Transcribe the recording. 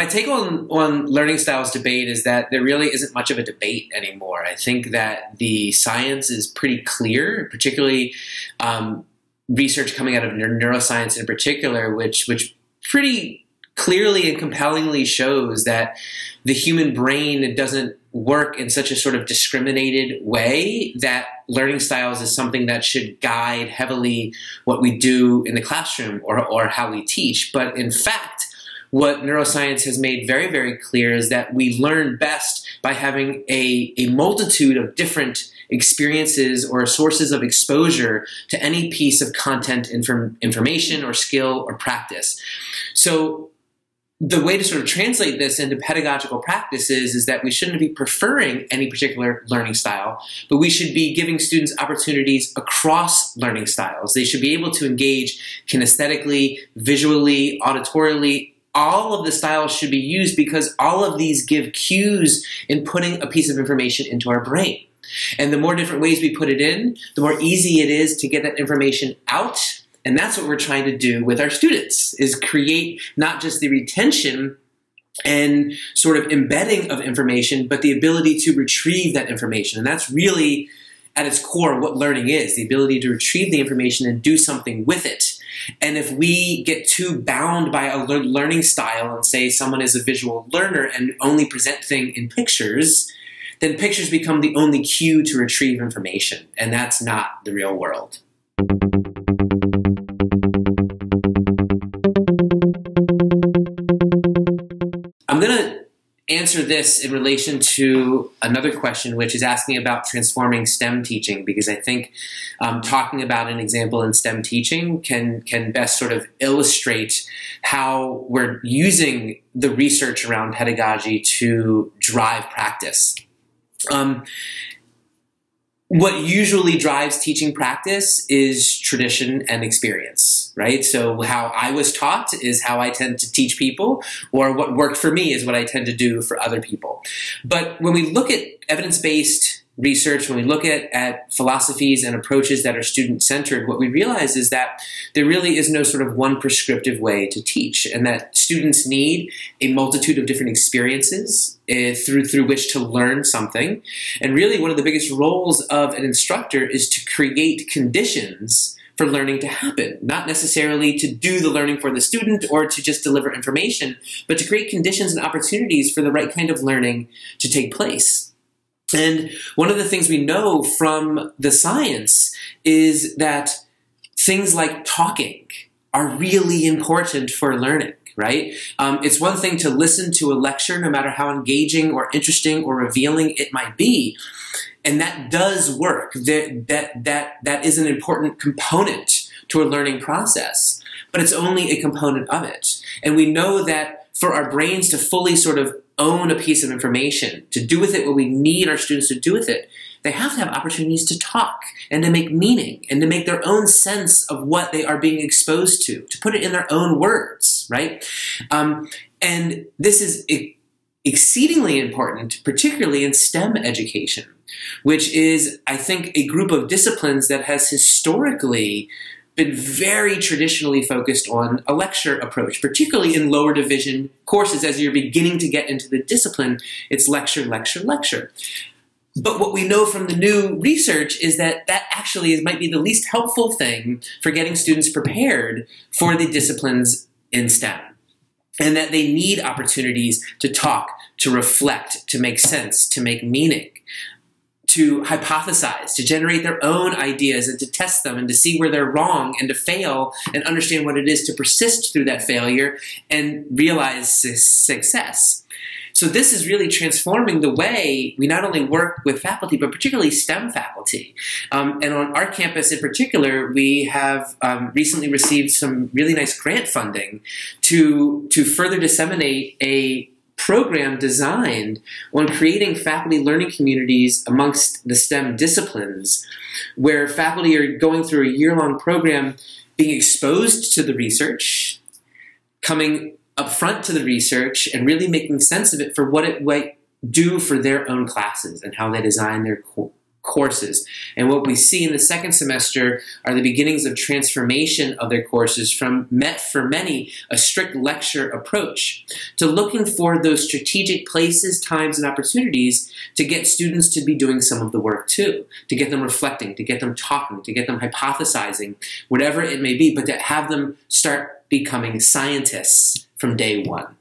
take on learning styles debate is that there really isn't much of a debate anymore. I think that the science is pretty clear, particularly research coming out of neuroscience in particular, which pretty clearly and compellingly shows that the human brain doesn't work in such a sort of discriminated way that learning styles is something that should guide heavily what we do in the classroom or how we teach. But in fact, what neuroscience has made very, very clear is that we learn best by having a multitude of different experiences or sources of exposure to any piece of content, information or skill or practice. So the way to sort of translate this into pedagogical practices is that we shouldn't be preferring any particular learning style, but we should be giving students opportunities across learning styles. They should be able to engage kinesthetically, visually, auditorially. All of the styles should be used because all of these give cues in putting a piece of information into our brain. And the more different ways we put it in, the more easy it is to get that information out. And that's what we're trying to do with our students, is create not just the retention and sort of embedding of information, but the ability to retrieve that information. And that's really at its core what learning is, the ability to retrieve the information and do something with it. And if we get too bound by a learning style and say someone is a visual learner and only present things in pictures, then pictures become the only cue to retrieve information. And that's not the real world. I'm going to answer this in relation to another question, which is asking about transforming STEM teaching, because I think talking about an example in STEM teaching can best sort of illustrate how we're using the research around pedagogy to drive practice. What usually drives teaching practice is tradition and experience, right? So how I was taught is how I tend to teach people, or what worked for me is what I tend to do for other people. But when we look at evidence-based research, when we look at philosophies and approaches that are student-centered, what we realize is that there really is no sort of one prescriptive way to teach, and that students need a multitude of different experiences through which to learn something. And really one of the biggest roles of an instructor is to create conditions for learning to happen, not necessarily to do the learning for the student or to just deliver information, but to create conditions and opportunities for the right kind of learning to take place. And one of the things we know from the science is that things like talking are really important for learning, right? It's one thing to listen to a lecture, no matter how engaging or interesting or revealing it might be. And that does work. That is an important component to a learning process, but it's only a component of it. And we know that for our brains to fully sort of own a piece of information, to do with it what we need our students to do with it, they have to have opportunities to talk and to make meaning and to make their own sense of what they are being exposed to put it in their own words, right? And this is exceedingly important, particularly in STEM education, which is, I think, a group of disciplines that has historically been very traditionally focused on a lecture approach, particularly in lower division courses. As you're beginning to get into the discipline, it's lecture, lecture, lecture. But what we know from the new research is that that actually might be the least helpful thing for getting students prepared for the disciplines in STEM, and that they need opportunities to talk, to reflect, to make sense, to make meaning, to hypothesize, to generate their own ideas and to test them and to see where they're wrong and to fail and understand what it is to persist through that failure and realize success. So this is really transforming the way we not only work with faculty, but particularly STEM faculty. And on our campus in particular, we have recently received some really nice grant funding to further disseminate a program designed on creating faculty learning communities amongst the STEM disciplines, where faculty are going through a year-long program being exposed to the research, coming up front to the research, and really making sense of it for what it might do for their own classes and how they design their courses. And what we see in the second semester are the beginnings of transformation of their courses from, for many, a strict lecture approach to looking for those strategic places, times, and opportunities to get students to be doing some of the work too, to get them reflecting, to get them talking, to get them hypothesizing, whatever it may be, but to have them start becoming scientists from day one.